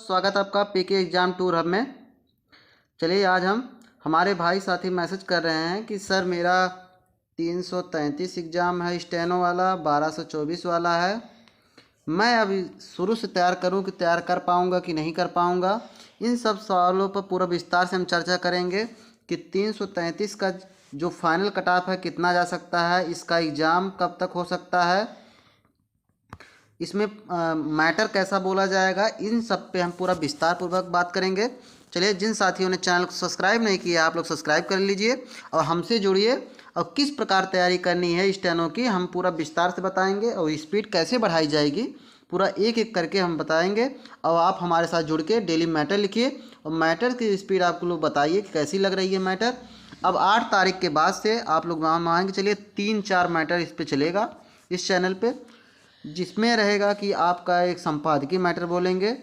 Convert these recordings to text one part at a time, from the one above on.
स्वागत है आपका पीके एग्ज़ाम टूर हब में। चलिए आज हम हमारे भाई साथी मैसेज कर रहे हैं कि सर मेरा 333 एग्ज़ाम है, स्टेनो वाला 1224 वाला है। मैं अभी शुरू से तैयार करूं कि तैयार कर पाऊंगा कि नहीं कर पाऊंगा। इन सब सवालों पर पूरा विस्तार से हम चर्चा करेंगे कि 333 का जो फाइनल कट ऑफ है कितना जा सकता है, इसका एग्ज़ाम कब तक हो सकता है, इसमें मैटर कैसा बोला जाएगा, इन सब पे हम पूरा विस्तार पूर्वक बात करेंगे। चलिए, जिन साथियों ने चैनल को सब्सक्राइब नहीं किया आप लोग सब्सक्राइब कर लीजिए और हमसे जुड़िए। और किस प्रकार तैयारी करनी है स्टेनो की हम पूरा विस्तार से बताएंगे और स्पीड कैसे बढ़ाई जाएगी पूरा एक एक करके हम बताएंगे। और आप हमारे साथ जुड़ के डेली मैटर लिखिए और मैटर की स्पीड आपको लोग बताइए कि कैसी लग रही है मैटर। अब 8 तारीख के बाद से आप लोग मांगेंगे, चलिए 3-4 मैटर इस पर चलेगा इस चैनल पे, जिसमें रहेगा कि आपका एक संपादकीय मैटर बोलेंगे,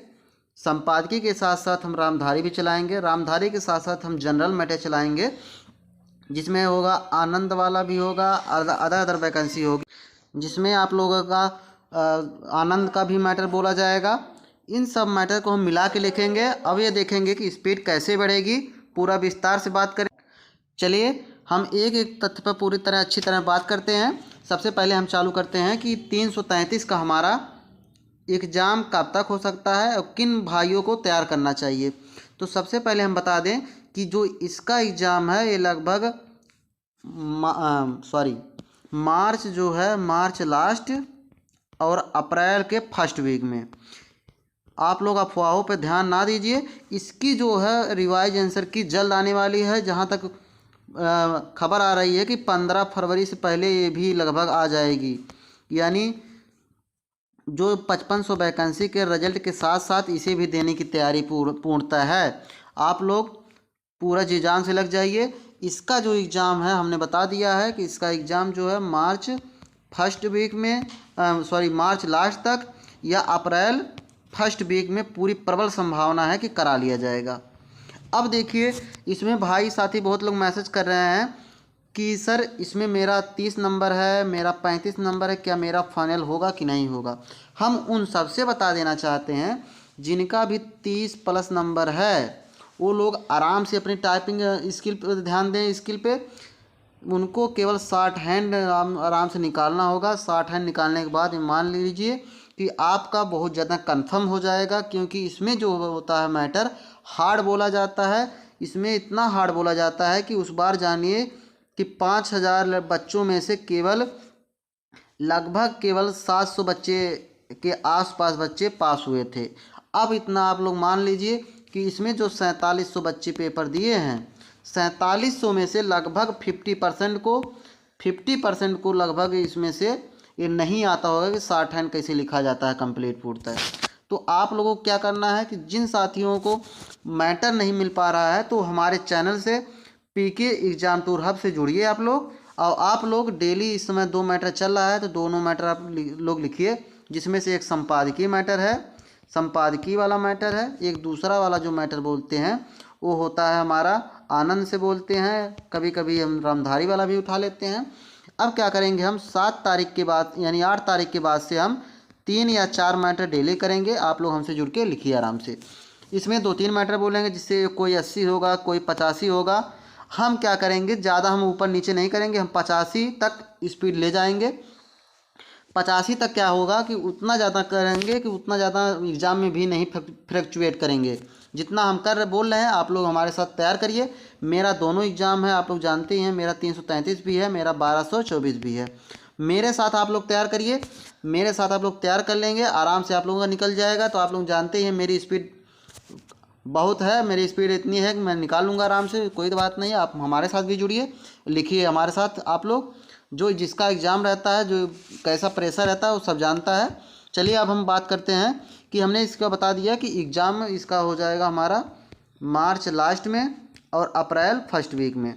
संपादकीय के साथ साथ हम रामधारी भी चलाएंगे, रामधारी के साथ साथ हम जनरल मैटर चलाएंगे, जिसमें होगा आनंद वाला भी होगा, अदर वैकेंसी होगी जिसमें आप लोगों का आनंद का भी मैटर बोला जाएगा। इन सब मैटर को हम मिला के लिखेंगे। अब ये देखेंगे कि स्पीड कैसे बढ़ेगी, पूरा विस्तार से बात करें। चलिए हम एक एक तथ्य पर पूरी तरह अच्छी तरह बात करते हैं। सबसे पहले हम चालू करते हैं कि 333 का हमारा एग्ज़ाम कब तक हो सकता है और किन भाइयों को तैयार करना चाहिए। तो सबसे पहले हम बता दें कि जो इसका एग्ज़ाम है ये लगभग मार्च जो है, मार्च लास्ट और अप्रैल के फर्स्ट वीक में। आप लोग अफवाहों पर ध्यान ना दीजिए। इसकी जो है रिवाइज आंसर की जल्द आने वाली है। जहाँ तक खबर आ रही है कि 15 फरवरी से पहले ये भी लगभग आ जाएगी। यानी जो 5500 वैकेंसी के रिजल्ट के साथ साथ इसे भी देने की तैयारी पूर्णतः है। आप लोग पूरा जी जान से लग जाइए। इसका जो एग्ज़ाम है हमने बता दिया है कि इसका एग्ज़ाम जो है मार्च फर्स्ट वीक में मार्च लास्ट तक या अप्रैल फर्स्ट वीक में पूरी प्रबल संभावना है कि करा लिया जाएगा। अब देखिए, इसमें भाई साथी बहुत लोग मैसेज कर रहे हैं कि सर इसमें मेरा 30 नंबर है, मेरा 35 नंबर है, क्या मेरा फाइनल होगा कि नहीं होगा। हम उन सबसे बता देना चाहते हैं जिनका भी 30+ नंबर है, वो लोग आराम से अपनी टाइपिंग स्किल पर ध्यान दें। स्किल पे उनको केवल शॉर्ट हैंड आराम से निकालना होगा। शॉर्ट हैंड निकालने के बाद मान लीजिए कि आपका बहुत ज़्यादा कंफर्म हो जाएगा, क्योंकि इसमें जो होता है मैटर हार्ड बोला जाता है। इसमें इतना हार्ड बोला जाता है कि उस बार जानिए कि 5000 बच्चों में से लगभग केवल 700 बच्चे के आसपास बच्चे पास हुए थे। अब इतना आप लोग मान लीजिए कि इसमें जो 4700 बच्चे पेपर दिए हैं, 4700 में से लगभग 50% को लगभग इसमें से ये नहीं आता होगा कि शॉर्ट हैंड कैसे लिखा जाता है कंप्लीट पूर्णतः। तो आप लोगों को क्या करना है कि जिन साथियों को मैटर नहीं मिल पा रहा है तो हमारे चैनल से पीके एग्ज़ाम टूर हब से जुड़िए आप लोग। और आप लोग डेली इस समय 2 मैटर चल रहा है तो दोनों मैटर आप लोग लिखिए, जिसमें से एक संपादकीय मैटर है, संपादकीय वाला मैटर है। एक दूसरा वाला जो मैटर बोलते हैं वो होता है हमारा आनंद से बोलते हैं, कभी कभी हम रामधारी वाला भी उठा लेते हैं। अब क्या करेंगे, हम 7 तारीख के बाद यानी 8 तारीख के बाद से हम 3 या 4 मैटर डेली करेंगे। आप लोग हमसे जुड़ के लिखिए आराम से। इसमें 2-3 मैटर बोलेंगे, जिससे कोई 80 होगा, कोई 85 होगा। हम क्या करेंगे, ज़्यादा हम ऊपर नीचे नहीं करेंगे, हम 85 तक स्पीड ले जाएंगे। 85 तक क्या होगा कि उतना ज़्यादा करेंगे कि उतना ज़्यादा एग्ज़ाम में भी नहीं फ्लक्चुएट करेंगे। जितना हम बोल रहे हैं आप लोग हमारे साथ तैयार करिए। मेरा दोनों एग्ज़ाम है, आप लोग जानते हैं, मेरा 333 भी है, मेरा 1224 भी है। मेरे साथ आप लोग तैयार करिए, मेरे साथ आप लोग तैयार कर लेंगे, आराम से आप लोगों का निकल जाएगा। तो आप लोग जानते हैं मेरी स्पीड बहुत है, मेरी स्पीड इतनी है कि मैं निकाल लूँगा आराम से, कोई बात नहीं। आप हमारे साथ भी जुड़िए, लिखिए हमारे साथ। आप लोग जो जिसका एग्ज़ाम रहता है, जो कैसा प्रेशर रहता है वो सब जानता है। चलिए अब हम बात करते हैं कि हमने इसका बता दिया कि एग्ज़ाम इसका हो जाएगा हमारा मार्च लास्ट में और अप्रैल फर्स्ट वीक में।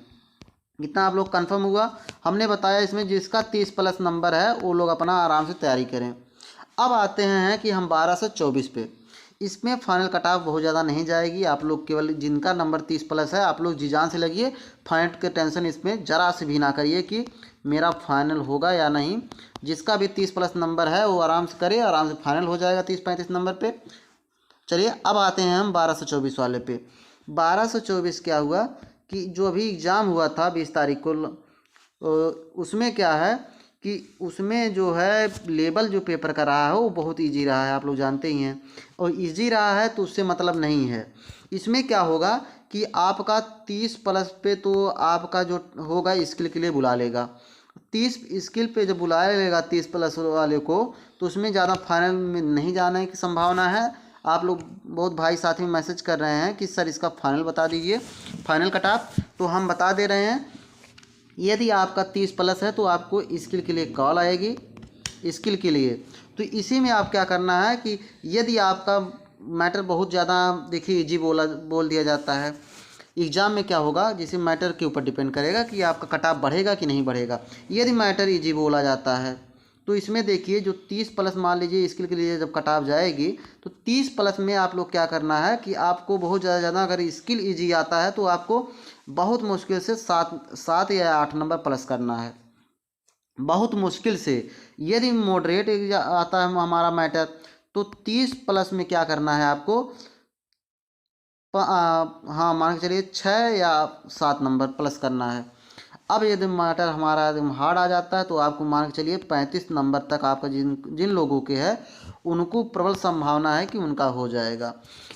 इतना आप लोग कंफर्म हुआ। हमने बताया इसमें जिसका 30+ नंबर है वो लोग अपना आराम से तैयारी करें। अब आते हैं कि हम 1224 पे, इसमें फाइनल कट ऑफ बहुत ज़्यादा नहीं जाएगी। आप लोग केवल जिनका नंबर 30+ है आप लोग जी जान से लगिए, फाइनल के टेंशन इसमें ज़रा से भी ना करिए कि मेरा फाइनल होगा या नहीं। जिसका भी 30+ नंबर है वो आराम से करे, आराम से फाइनल हो जाएगा 30-35 नंबर पे। चलिए अब आते हैं हम 1224 वाले पे। 1224 क्या हुआ कि जो अभी एग्ज़ाम हुआ था 20 तारीख को, उसमें क्या है कि उसमें जो है लेवल जो पेपर का रहा है वो बहुत इजी रहा है, आप लोग जानते ही हैं। और इजी रहा है तो उससे मतलब नहीं है। इसमें क्या होगा कि आपका 30 प्लस पे तो आपका जो होगा स्किल के लिए बुला लेगा। 30 स्किल पे जब बुला लेगा 30 प्लस वाले को, तो उसमें ज़्यादा फाइनल में नहीं जाने की संभावना है। आप लोग बहुत भाई साथी मैसेज कर रहे हैं कि सर इसका फाइनल बता दीजिए, फाइनल कट ऑफ। तो हम बता दे रहे हैं, यदि आपका 30 प्लस है तो आपको स्किल के लिए कॉल आएगी, स्किल के लिए। तो इसी में आप क्या करना है कि यदि आपका मैटर बहुत ज़्यादा, देखिए इजी बोल दिया जाता है। एग्ज़ाम में क्या होगा, जैसे मैटर के ऊपर डिपेंड करेगा कि आपका कट ऑफ बढ़ेगा कि नहीं बढ़ेगा। यदि मैटर इजी बोला जाता है तो इसमें देखिए जो 30 प्लस मान लीजिए स्किल के लिए जब कट ऑफ जाएगी, तो 30 प्लस में आप लोग क्या करना है कि आपको बहुत ज़्यादा अगर स्किल इजी आता है तो आपको बहुत मुश्किल से 7 या 8 नंबर प्लस करना है, बहुत मुश्किल से। यदि मॉडरेट आता है हमारा मैटर तो 30 प्लस में क्या करना है आपको, हाँ मान के चलिए 6 या 7 नंबर प्लस करना है। अब यदि मैटर हमारा एकदम हार्ड आ जाता है तो आपको मान के चलिए 35 नंबर तक आपका जिन जिन लोगों के है उनको प्रबल संभावना है कि उनका हो जाएगा।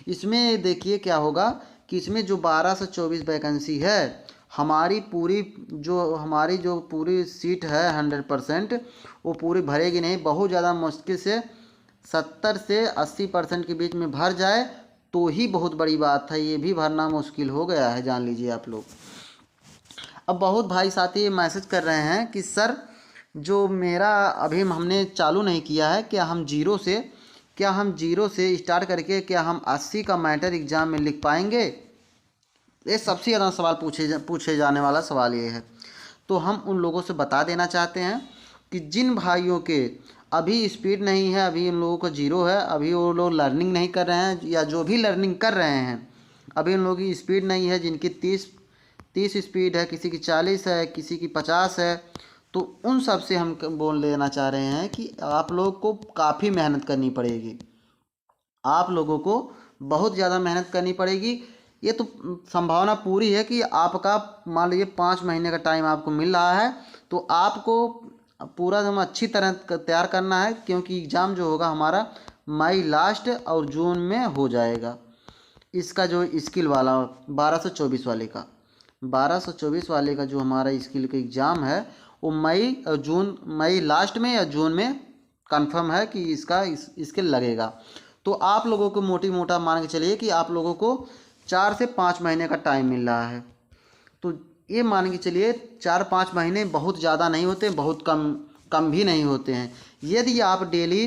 इसमें देखिए क्या होगा कि इसमें जो 12 से 24 वैकेंसी है, हमारी जो पूरी सीट है 100% वो पूरी भरेगी नहीं। बहुत ज़्यादा मुश्किल से 70 से 80% के बीच में भर जाए तो ही बहुत बड़ी बात है, ये भी भरना मुश्किल हो गया है, जान लीजिए आप लोग। अब बहुत भाई साथी मैसेज कर रहे हैं कि सर जो मेरा अभी हमने चालू नहीं किया है, क्या हम जीरो से स्टार्ट करके क्या हम 80 का मैटर एग्ज़ाम में लिख पाएंगे? ये सबसे ज़्यादा सवाल पूछे जाने वाला सवाल ये है। तो हम उन लोगों से बता देना चाहते हैं कि जिन भाइयों के अभी स्पीड नहीं है, अभी उन लोगों को जीरो है, अभी वो लोग लर्निंग नहीं कर रहे हैं, या जो भी लर्निंग कर रहे हैं अभी उन लोगों की स्पीड नहीं है, जिनकी 30 स्पीड है, किसी की 40 है, किसी की 50 है, तो उन सब से हम बोल लेना चाह रहे हैं कि आप लोग को काफ़ी मेहनत करनी पड़ेगी, आप लोगों को बहुत ज़्यादा मेहनत करनी पड़ेगी। ये तो संभावना पूरी है कि आपका मान लीजिए 5 महीने का टाइम आपको मिल रहा है, तो आपको पूरा एकदम अच्छी तरह तैयार करना है, क्योंकि एग्ज़ाम जो होगा हमारा मई लास्ट और जून में हो जाएगा। इसका जो स्किल वाला 1224 वाले का जो हमारा स्किल का एग्ज़ाम है वो मई लास्ट में या जून में कंफर्म है कि इसका स्किल लगेगा। तो आप लोगों को मोटा मान के चलिए कि आप लोगों को 4 से 5 महीने का टाइम मिल रहा है। तो ये मान के चलिए 4-5 महीने बहुत ज़्यादा नहीं होते, बहुत कम भी नहीं होते हैं। यदि आप डेली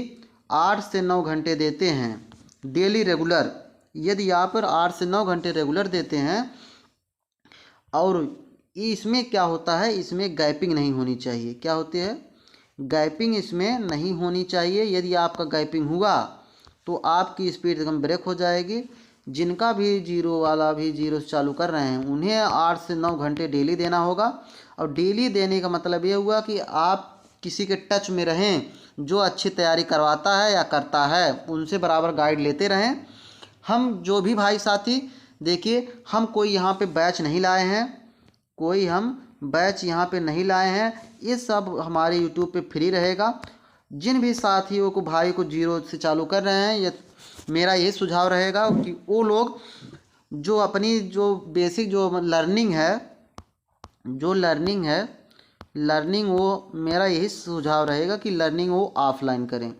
8 से 9 घंटे देते हैं, डेली रेगुलर, यदि आप 8 से 9 घंटे रेगुलर देते हैं, और इसमें क्या होता है, इसमें गैपिंग नहीं होनी चाहिए। क्या होती है? गैपिंग इसमें नहीं होनी चाहिए। यदि आपका गैपिंग हुआ तो आपकी स्पीड एकदम ब्रेक हो जाएगी। जिनका भी जीरो वाला भी जीरो से चालू कर रहे हैं उन्हें 8 से 9 घंटे डेली देना होगा। और डेली देने का मतलब ये हुआ कि आप किसी के टच में रहें, जो अच्छी तैयारी करवाता है या करता है उनसे बराबर गाइड लेते रहें। हम जो भी भाई साथी, देखिए हम कोई यहाँ पे बैच नहीं लाए हैं, कोई हम बैच यहाँ पे नहीं लाए हैं, ये सब हमारे यूट्यूब पे फ्री रहेगा। जिन भी साथियों को भाई को जीरो से चालू कर रहे हैं, ये मेरा ये सुझाव रहेगा कि वो लोग जो अपनी जो बेसिक जो लर्निंग है लर्निंग वो मेरा यही सुझाव रहेगा कि लर्निंग वो ऑफलाइन करें।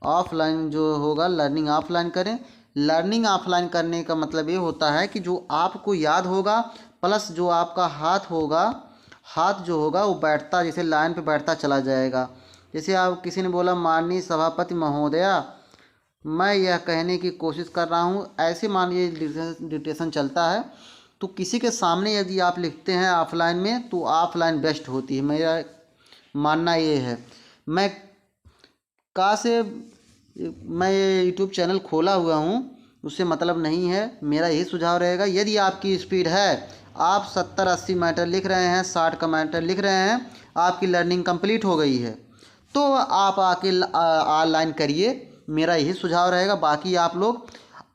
ऑफलाइन जो होगा लर्निंग ऑफलाइन करें। लर्निंग ऑफलाइन करने का मतलब ये होता है कि जो आपको याद होगा प्लस जो आपका हाथ जो होगा वो बैठता, जैसे लाइन पे बैठता चला जाएगा। जैसे आप किसी ने बोला माननीय सभापति महोदया मैं यह कहने की कोशिश कर रहा हूँ, ऐसे मान लीजिए डिक्टेशन चलता है, तो किसी के सामने यदि आप लिखते हैं ऑफलाइन में तो ऑफलाइन बेस्ट होती है, मेरा मानना ये है। मैं ये यूट्यूब चैनल खोला हुआ हूँ उससे मतलब नहीं है, मेरा यही सुझाव रहेगा। यदि आपकी स्पीड है, आप 70-80 मैटर लिख रहे हैं, 60 का मैटर लिख रहे हैं, आपकी लर्निंग कंप्लीट हो गई है, तो आप आके ऑनलाइन करिए, मेरा यही सुझाव रहेगा। बाकी आप लोग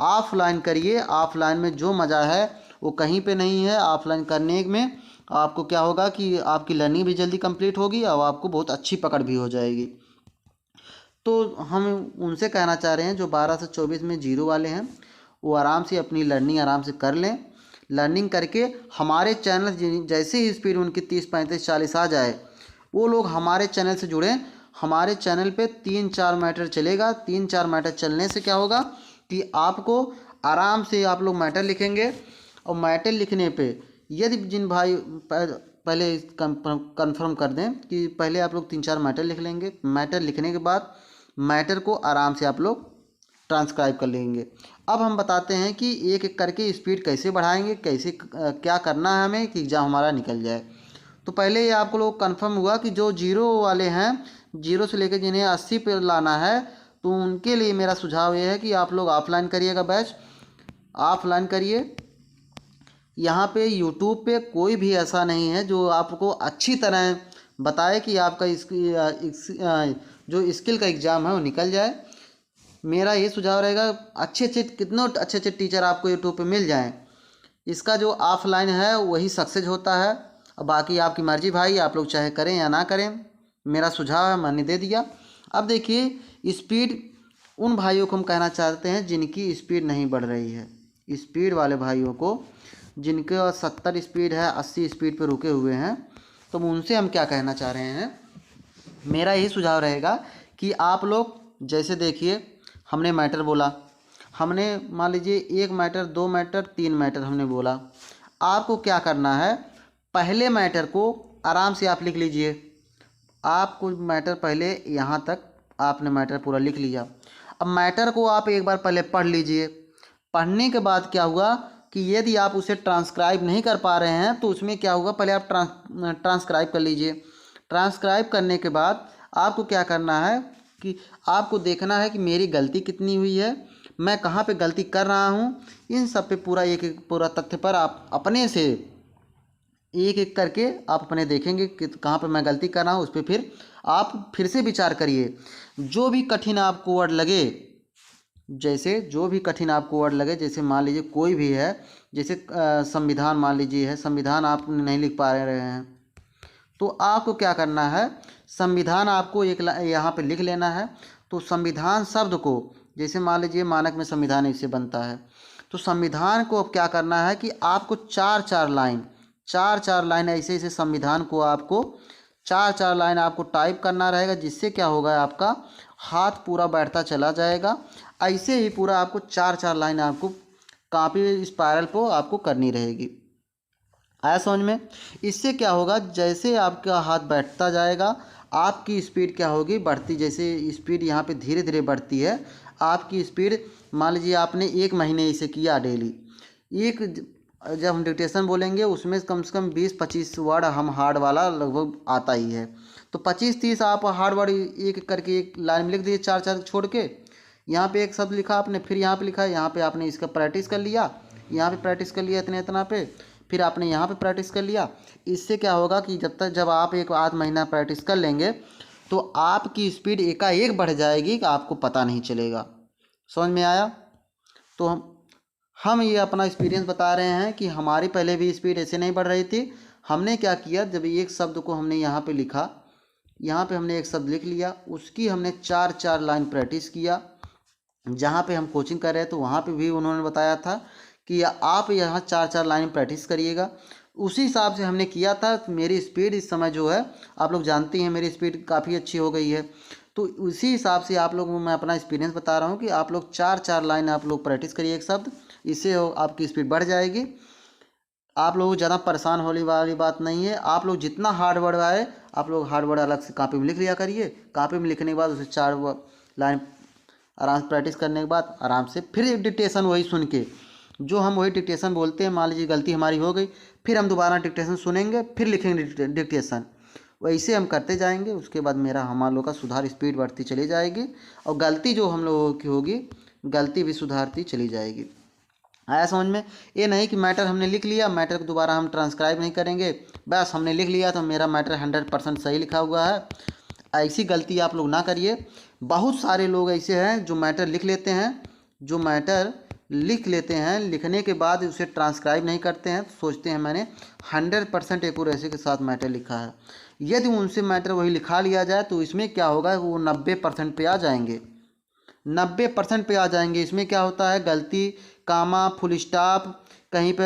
ऑफलाइन करिए, ऑफलाइन में जो मज़ा है वो कहीं पे नहीं है। ऑफलाइन करने में आपको क्या होगा कि आपकी लर्निंग भी जल्दी कंप्लीट होगी और आपको बहुत अच्छी पकड़ भी हो जाएगी। तो हम उनसे कहना चाह रहे हैं जो 12 से 24 में जीरो वाले हैं, वो आराम से अपनी लर्निंग आराम से कर लें। लर्निंग करके हमारे चैनल जैसे ही स्पीड उनकी 30 35 40 आ जाए, वो लोग हमारे चैनल से जुड़ें। हमारे चैनल पे 3-4 मैटर चलेगा। 3-4 मैटर चलने से क्या होगा कि आपको आराम से आप लोग मैटर लिखेंगे, और मैटर लिखने पे यदि जिन भाई पहले कंफर्म कर दें कि पहले आप लोग 3-4 मैटर लिख लेंगे। मैटर लिखने के बाद मैटर को आराम से आप लोग ट्रांसक्राइब कर लेंगे। अब हम बताते हैं कि एक एक करके स्पीड कैसे बढ़ाएंगे, कैसे क्या करना है हमें कि एग्ज़ाम हमारा निकल जाए। तो पहले ये आपको लोग कंफर्म हुआ कि जो जीरो वाले हैं, जीरो से लेकर जिन्हें 80 पे लाना है, तो उनके लिए मेरा सुझाव ये है कि आप लोग ऑफलाइन करिएगा बैच, ऑफलाइन करिए। यहाँ पे यूट्यूब पे कोई भी ऐसा नहीं है जो आपको अच्छी तरह बताए कि आपका जो स्किल का एग्ज़ाम है वो निकल जाए। मेरा ये सुझाव रहेगा, अच्छे अच्छे कितने अच्छे अच्छे टीचर आपको यूट्यूब पे मिल जाएं, इसका जो ऑफलाइन है वही सक्सेस होता है। अब बाकी आपकी मर्ज़ी भाई, आप लोग चाहे करें या ना करें, मेरा सुझाव है, मैंने दे दिया। अब देखिए स्पीड उन भाइयों को हम कहना चाहते हैं जिनकी स्पीड नहीं बढ़ रही है। स्पीड वाले भाइयों को जिनके 70 स्पीड है, 80 स्पीड पे रुके हुए हैं, तो उनसे हम क्या कहना चाह रहे हैं, मेरा यही सुझाव रहेगा कि आप लोग जैसे देखिए हमने मैटर बोला, हमने मान लीजिए 1 मैटर 2 मैटर 3 मैटर हमने बोला। आपको क्या करना है, पहले मैटर को आराम से आप लिख लीजिए। आपको मैटर पहले यहाँ तक आपने मैटर पूरा लिख लिया। अब मैटर को आप एक बार पहले पढ़ लीजिए। पढ़ने के बाद क्या हुआ कि यदि आप उसे ट्रांसक्राइब नहीं कर पा रहे हैं तो उसमें क्या होगा, पहले आप ट्रांसक्राइब कर लीजिए। ट्रांसक्राइब करने के बाद आपको क्या करना है कि आपको देखना है कि मेरी गलती कितनी हुई है, मैं कहाँ पे गलती कर रहा हूँ। इन सब पे पूरा एक एक पूरा तथ्य पर आप अपने से एक एक करके आप अपने देखेंगे कि कहाँ पे मैं गलती कर रहा हूँ। उस पर फिर आप फिर से विचार करिए। जो भी कठिन आपको वर्ड लगे, जैसे जो भी कठिन आपको वर्ड लगे, जैसे मान लीजिए कोई भी है, जैसे संविधान मान लीजिए है, संविधान आप नहीं लिख पा रहे हैं, तो आपको क्या करना है, संविधान आपको एक यहाँ पे लिख लेना है। तो संविधान शब्द को, जैसे मान लीजिए मानक में संविधान इससे बनता है, तो संविधान को अब क्या करना है कि आपको 4-4 लाइन ऐसे ऐसे संविधान को आपको 4-4 लाइन आपको टाइप करना रहेगा, जिससे क्या होगा आपका हाथ पूरा बैठता चला जाएगा। ऐसे ही पूरा आपको 4-4 लाइन आपको कॉपी स्पायरल को आपको करनी रहेगी। आया समझ में। इससे क्या होगा, जैसे आपका हाथ बैठता जाएगा आपकी स्पीड क्या होगी, बढ़ती। जैसे स्पीड यहाँ पे धीरे धीरे बढ़ती है आपकी स्पीड। मान लीजिए आपने 1 महीने इसे किया डेली, एक जब हम डिक्टेशन बोलेंगे उसमें कम से कम 20-25 वर्ड हम हार्ड वाला लगभग आता ही है। तो 25-30 आप हार्ड वर्ड एक करके एक लाइन में लिख दीजिए, 4-4 छोड़ के। यहाँ पे एक शब्द लिखा आपने, फिर यहाँ पे लिखा, यहाँ पे आपने इसका प्रैक्टिस कर लिया, यहाँ पे प्रैक्टिस कर लिया इतना इतना पे, फिर आपने यहाँ पे प्रैक्टिस कर लिया। इससे क्या होगा कि जब आप एक आध महीना प्रैक्टिस कर लेंगे तो आपकी स्पीड एकाएक बढ़ जाएगी कि आपको पता नहीं चलेगा। समझ में आया। तो हम ये अपना एक्सपीरियंस बता रहे हैं कि हमारी पहले भी स्पीड ऐसे नहीं बढ़ रही थी। हमने क्या किया, जब एक शब्द को हमने यहाँ पे लिखा, यहाँ पे हमने एक शब्द लिख लिया, उसकी हमने 4-4 लाइन प्रैक्टिस किया। जहाँ पे हम कोचिंग कर रहे थे वहाँ पे भी उन्होंने बताया था कि आप यहाँ 4-4 लाइन प्रैक्टिस करिएगा। उसी हिसाब से हमने किया था। मेरी स्पीड इस समय जो है, आप लोग जानती हैं मेरी स्पीड काफ़ी अच्छी हो गई है। तो उसी हिसाब से आप लोगों को मैं अपना एक्सपीरियंस बता रहा हूँ कि आप लोग 4-4 लाइन आप लोग प्रैक्टिस करिए एक शब्द, इससे आपकी स्पीड बढ़ जाएगी। आप लोग ज़्यादा परेशान होने वाली बात नहीं है। आप लोग जितना हार्ड वर्ड आए आप लोग हार्ड वर्ड अलग से कॉपी में लिख लिया करिए। कॉपी में लिखने के बाद उसे 4 लाइन आराम से प्रैक्टिस करने के बाद आराम से फिर डिक्टेशन वही सुन के, जो हम वही डिक्टेशन बोलते हैं, मान लीजिए गलती हमारी हो गई, फिर हम दोबारा डिक्टेशन सुनेंगे, फिर लिखेंगे डिक्टेशन। वैसे हम करते जाएंगे। उसके बाद हम लोग का सुधार, स्पीड बढ़ती चली जाएगी और गलती जो हम लोगों की होगी, गलती भी सुधारती चली जाएगी। आया समझ में। ये नहीं कि मैटर हमने लिख लिया, मैटर को दोबारा हम ट्रांसक्राइब नहीं करेंगे, बस हमने लिख लिया तो मेरा मैटर 100% सही लिखा हुआ है, ऐसी गलती आप लोग ना करिए। बहुत सारे लोग ऐसे हैं जो मैटर लिख लेते हैं, लिखने के बाद उसे ट्रांसक्राइब नहीं करते हैं, सोचते हैं मैंने 100% एक्यूरेसी के साथ मैटर लिखा है। यदि उनसे मैटर वही लिखा लिया जाए तो इसमें क्या होगा, वो 90% पे आ जाएंगे, 90% पे आ जाएंगे। इसमें क्या होता है, गलती कामा फुल स्टॉप, कहीं पे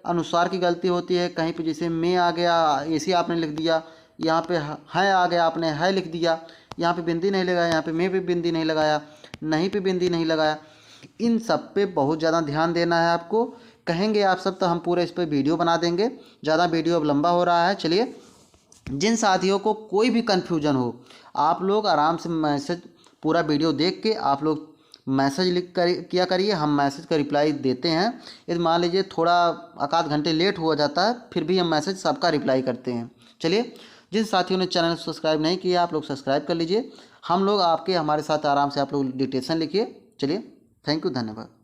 अनुसार की गलती होती है, कहीं पे जैसे में आ गया ऐसे आपने लिख दिया, यहाँ पे है आ गया आपने है लिख दिया, यहाँ पे बिंदी नहीं लगाया, यहाँ पे में भी बिंदी नहीं लगाया, नहीं पे बिंदी नहीं लगाया। इन सब पे बहुत ज़्यादा ध्यान देना है आपको। कहेंगे आप सब तो हम पूरे इस पर वीडियो बना देंगे, ज़्यादा वीडियो अब लंबा हो रहा है। चलिए, जिन साथियों को कोई भी कन्फ्यूजन हो, आप लोग आराम से मैसेज पूरा वीडियो देख के आप लोग मैसेज किया करिए, हम मैसेज का रिप्लाई देते हैं। यदि मान लीजिए थोड़ा आध घंटे लेट हो जाता है, फिर भी हम मैसेज सबका रिप्लाई करते हैं। चलिए, जिन साथियों ने चैनल सब्सक्राइब नहीं किया आप लोग सब्सक्राइब कर लीजिए। हम लोग आपके हमारे साथ आराम से आप लोग डिटेल्स लिखिए। चलिए, थैंक यू, धन्यवाद।